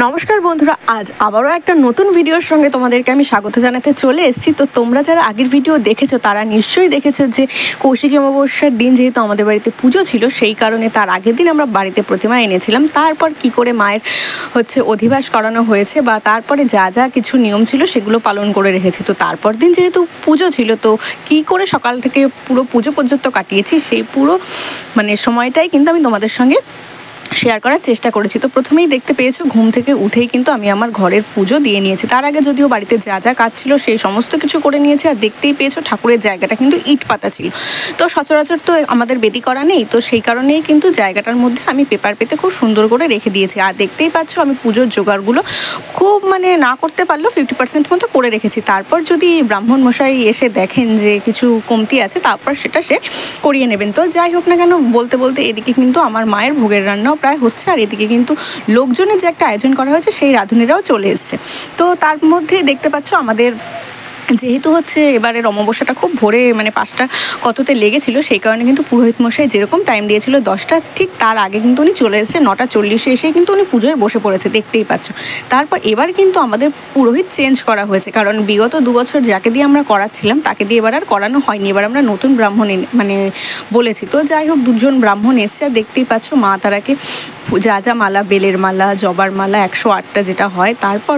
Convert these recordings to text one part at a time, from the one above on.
নমস্কার বন্ধুরা, আজ আবারও একটা নতুন ভিডিওর সঙ্গে তোমাদেরকে আমি স্বাগত জানাতে চলে এসেছি। তো তোমরা যারা আগের ভিডিও দেখেছো তারা নিশ্চয়ই দেখেছো যে কৌশিকী অমাবস্যার দিন যেহেতু আমাদের বাড়িতে পুজো ছিল, সেই কারণে তার আগের দিন আমরা বাড়িতে প্রতিমা এনেছিলাম। তারপর কি করে মায়ের অধিবাস করানো হয়েছে বা তারপরে যা যা কিছু নিয়ম ছিল সেগুলো পালন করে রেখেছি। তো তারপর দিন যেহেতু পুজো ছিল, তো কি করে সকাল থেকে পুরো পুজো পর্যন্ত কাটিয়েছি সেই পুরো সময়টাই কিন্তু আমি তোমাদের সঙ্গে শেয়ার করার চেষ্টা করেছি। তো প্রথমেই দেখতে পেয়েছো, ঘুম থেকে উঠেই কিন্তু আমি আমার ঘরের পুজো দিয়ে নিয়েছি। তার আগে যদিও বাড়িতে যা যা কাজ ছিল সেই সমস্ত কিছু করে নিয়েছি। আর দেখতেই পেয়েছো ঠাকুরের জায়গাটা কিন্তু ইট পাতা ছিল। তো সচরাচর তো আমাদের বেদি করা নেই, তো সেই কারণেই কিন্তু জায়গাটার মধ্যে আমি পেপার পেতে খুব সুন্দর করে রেখে দিয়েছি। আর দেখতেই পাচ্ছ আমি পুজোর জোগাড়গুলো খুব না করতে পারলেও 50% মতো করে রেখেছি। তারপর যদি ব্রাহ্মণ মশাই এসে দেখেন যে কিছু কমতি আছে, তারপর সেটা সে করিয়ে নেবেন। তো যাই হোক না কেন, বলতে বলতে এদিকে কিন্তু আমার মায়ের ভোগের রান্নাও প্রায় হচ্ছে। আর এদিকে কিন্তু লোকজনের যে একটা আয়োজন করা হয়েছে সেই রাঁধুনিরাও চলে এসছে। তো তার মধ্যে দেখতে পাচ্ছ আমাদের যেহেতু এবারের অমাবস্যাটা খুব ভোরে 5টা কততে লেগেছিল, সেই কারণে কিন্তু পুরোহিত মশাই যেরকম টাইম দিয়েছিল 10টা, ঠিক তার আগে কিন্তু উনি চলে এসেছে। 9:40 এসেই কিন্তু উনি পুজোয় বসে পড়েছে, দেখতেই পাচ্ছ। তারপর এবার কিন্তু আমাদের পুরোহিত চেঞ্জ করা হয়েছে, কারণ বিগত 2 বছর যাকে দিয়ে আমরা করাচ্ছিলাম তাকে দিয়ে এবার আর করানো হয়নি। এবার আমরা নতুন ব্রাহ্মণ বলেছি। তো যাই হোক, 2জন ব্রাহ্মণ এসছে। আর দেখতেই পাচ্ছ মা তারাকে যা যা মালা, বেলের মালা, জবার মালা 108টা যেটা হয়, তারপর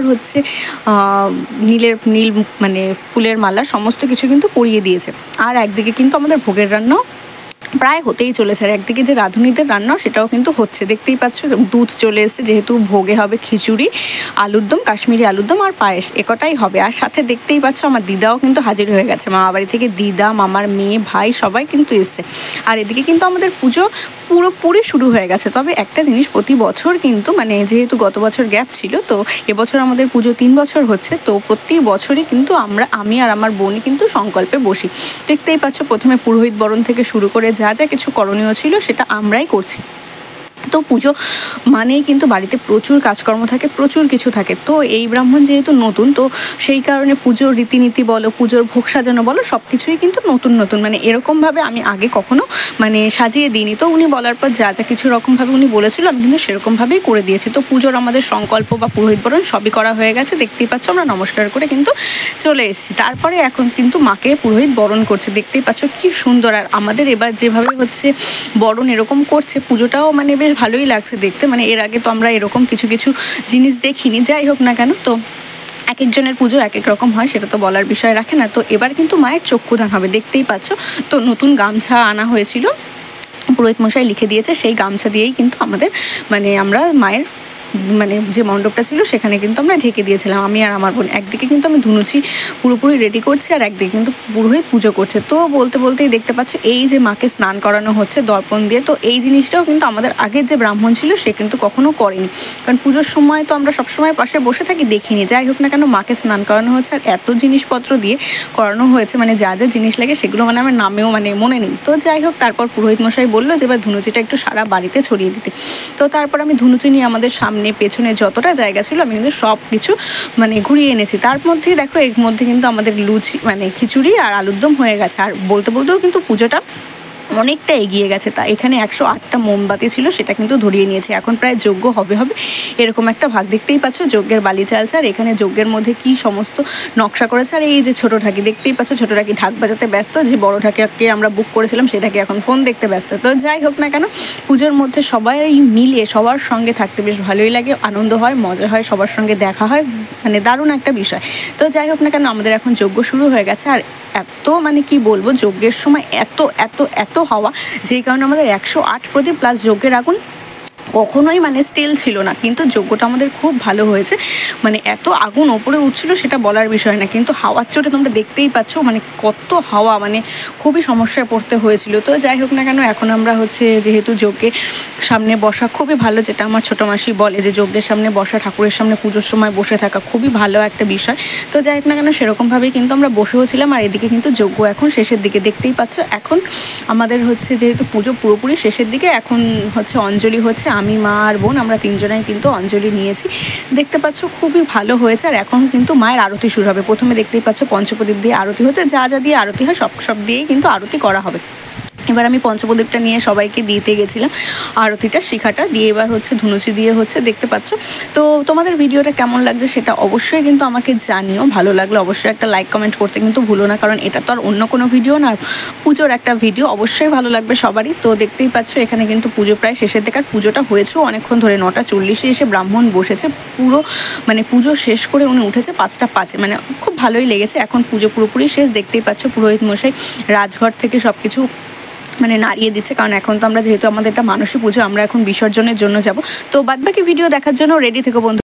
নীল ফুলের মালা, সমস্ত কিছু কিন্তু পরিয়ে দিয়েছে। আর একদিকে কিন্তু আমাদের ভোগের রান্নাও প্রায় হতেই চলেছে। আর একদিকে যে রাঁধুনিদের রান্নাও সেটাও কিন্তু হচ্ছে, দেখতেই পাচ্ছ। দুধ চলে এসছে, যেহেতু ভোগে হবে খিচুড়ি, আলুর দম, কাশ্মীরি আলুর দম আর পায়েস, একটাই হবে। আর সাথে দেখতেই পাচ্ছ আমার দিদাও কিন্তু হাজির হয়ে গেছে। মামা বাড়ি থেকে দিদা, মামার মেয়ে, ভাই সবাই কিন্তু এসছে। আর এদিকে কিন্তু আমাদের পুজো পুরোপুরি শুরু হয়ে গেছে। তবে একটা জিনিস, প্রতি বছর কিন্তু যেহেতু গত বছর গ্যাপ ছিল, তো এবছর আমাদের পুজো 3 বছর হচ্ছে। তো প্রতি বছরই কিন্তু আমি আর আমার বোনই কিন্তু সংকল্পে বসি। দেখতেই পাচ্ছ প্রথমে পুরোহিত বরণ থেকে শুরু করে যা যা কিছু করণীয় ছিল সেটা আমরাই করছি। তো পুজো মানেই কিন্তু বাড়িতে প্রচুর কাজকর্ম থাকে, প্রচুর কিছু থাকে। তো এই ব্রাহ্মণ যেহেতু নতুন, তো সেই কারণে পুজোর রীতিনীতি বলো, পুজোর ভোগ সাজানো বলো, সব কিছুই কিন্তু নতুন নতুন। এরকমভাবে আমি আগে কখনো সাজিয়ে দিইনি। তো উনি বলার পর যা যা কিছু রকমভাবে উনি বলেছিল, আমি কিন্তু সেরকমভাবেই করে দিয়েছি। তো পুজোর আমাদের সংকল্প বা পুরোহিত বরণ সবই করা হয়ে গেছে। দেখতেই পাচ্ছ আমরা নমস্কার করে কিন্তু চলে এসেছি। তারপরে এখন কিন্তু মাকে পুরোহিত বরণ করছে, দেখতেই পাচ্ছ কি সুন্দর। আর আমাদের এবার যেভাবে বরণ এরকম করছে, পুজোটাও বেশ ভালোই লাগছে দেখতে। এর আগে তো আমরা এরকম কিছু কিছু জিনিস দেখিনি। যাই হোক না কেন, তো এক একজনের পুজো এক এক রকম হয়, সেটা তো বলার বিষয় রাখে না। তো এবার কিন্তু মায়ের চক্ষুদান হবে, দেখতেই পাচ্ছ। তো নতুন গামছা আনা হয়েছিল, পুরোহিত মশাই লিখে দিয়েছে, সেই গামছা দিয়েই কিন্তু আমাদের আমরা মায়ের যে মণ্ডপটা ছিল সেখানে কিন্তু আমরা ঢেকে দিয়েছিলাম, আমি আর আমার বোন। একদিকে কিন্তু আমি ধুনুচি পুরোপুরি রেডি করছি, আর একদিকে কিন্তু পুরোহিত পুজো করছে। তো বলতে বলতেই দেখতে পাচ্ছ এই যে মাকে স্নান করানো হচ্ছে দর্পণ দিয়ে। তো এই জিনিসটাও কিন্তু আমাদের আগের যে ব্রাহ্মণ ছিল সে কিন্তু কখনো করেনি, কারণ পুজোর সময় তো আমরা সবসময় পাশে বসে থাকি, দেখিনি। যাই হোক না কেন, মাকে স্নান করানো হচ্ছে। আর এত জিনিসপত্র দিয়ে করানো হয়েছে, যা যা জিনিস লাগে সেগুলো আমার নামেও মনে নেই। তো যাই হোক, তারপর পুরোহিত মশাই বললো যে এবার ধুনুচিটা একটু সারা বাড়িতে ছড়িয়ে দিতে। তো তারপর আমি ধুনুচি নিয়ে আমাদের সামনে পেছনে যতটা জায়গা ছিল আমি কিন্তু সব কিছু ঘুরিয়ে এনেছি। তার মধ্যেই দেখো, এর মধ্যে কিন্তু আমাদের লুচি খিচুড়ি আর আলুর দম হয়ে গেছে। আর বলতে বলতেও কিন্তু পুজোটা অনেকটা এগিয়ে গেছে। তা এখানে 108টা মোমবাতি ছিল, সেটা কিন্তু ধরিয়ে নিয়েছে। এখন প্রায় যজ্ঞ হবে এরকম একটা ভাগ, দেখতেই পাচ্ছ। যজ্ঞের বালি চালছে, আর এখানে যজ্ঞের মধ্যে কি সমস্ত নকশা করেছে। আর এই যে ছোটো ঠাকি, দেখতেই পাচ্ছ, ছোটো ঠাকি ঢাক বাজাতে ব্যস্ত। যে বড় ঠাকিকে আমরা বুক করেছিলাম সেটাকে এখন ফোন দেখতে ব্যস্ত। তো যাই হোক না কেন, পুজোর মধ্যে সবাই মিলিয়ে সবার সঙ্গে থাকতে বেশ ভালোই লাগে, আনন্দ হয়, মজা হয়, সবার সঙ্গে দেখা হয়, দারুণ একটা বিষয়। তো যাই হোক না কেন, আমাদের এখন যজ্ঞ শুরু হয়ে গেছে। আর এত কি বলবো, যজ্ঞের সময় এত এত এত হাওয়া, যেই কারণে আমাদের 108 প্রদীপ প্লাস যজ্ঞের আগুন কখনোই স্টিল ছিল না। কিন্তু যজ্ঞটা আমাদের খুব ভালো হয়েছে, এত আগুন ওপরে উঠছিল সেটা বলার বিষয় না। কিন্তু হাওয়ার চোটে তোমরা দেখতেই পাচ্ছ কত হাওয়া, খুবই সমস্যায় পড়তে হয়েছিল। তো যাই হোক না কেন, এখন আমরা যেহেতু যজ্ঞের সামনে বসা খুবই ভালো, যেটা আমার ছোটো মাসি বলে যে যজ্ঞের সামনে বসা, ঠাকুরের সামনে পুজোর সময় বসে থাকা খুবই ভালো একটা বিষয়। তো যাই হোক না কেন, সেরকমভাবেই কিন্তু আমরা বসেও ছিলাম। আর এদিকে কিন্তু যজ্ঞ এখন শেষের দিকে, দেখতেই পাচ্ছ। এখন আমাদের যেহেতু পুজো পুরোপুরি শেষের দিকে, এখন অঞ্জলি হচ্ছে। আমি, মা আর বোন আমরা 3জনাই কিন্তু অঞ্জলি নিয়েছি, দেখতে পাচ্ছ খুবই ভালো হয়েছে। আর এখন কিন্তু মায়ের আরতি শুরু হবে। প্রথমে দেখতেই পাচ্ছ পঞ্চপ্রদীপ দিয়ে আরতি হচ্ছে, যা যা দিয়ে আরতি হয় সব দিয়েই কিন্তু আরতি করা হবে। এবার আমি পঞ্চপ্রদীপটা নিয়ে সবাইকে দিতে গেছিলাম, আরতিটা শিখাটা দিয়ে। এবার হচ্ছে ধুনুচি দিয়ে হচ্ছে, দেখতে পাচ্ছ। তো তোমাদের ভিডিওটা কেমন লাগছে সেটা অবশ্যই কিন্তু আমাকে জানিও। ভালো লাগলে অবশ্যই একটা লাইক কমেন্ট করতে কিন্তু ভুলো না, কারণ এটা তো আর অন্য কোনো ভিডিও না, পুজোর একটা ভিডিও, অবশ্যই ভালো লাগবে সবারই। তো দেখতেই পাচ্ছ এখানে কিন্তু পুজো প্রায় শেষের দিকে, আর পুজোটা হয়েছেও অনেকক্ষণ ধরে। 9:40 এসে ব্রাহ্মণ বসেছে, পুরো মানে পুজো শেষ করে উনি উঠেছে 5:05, মানে খুব ভালোই লেগেছে। এখন পুজো পুরোপুরি শেষ, দেখতেই পাচ্ছ পুরোহিত মশাই রাজঘর থেকে সব কিছু মানে নাড়িয়ে দিচ্ছে, কারণ এখন তো আমরা যেহেতু আমাদের একটা মানসিক পুজো, আমরা এখন বিসর্জনের জন্য যাব। তো বাদবাকি ভিডিও দেখার জন্য রেডি থেকো বন্ধু।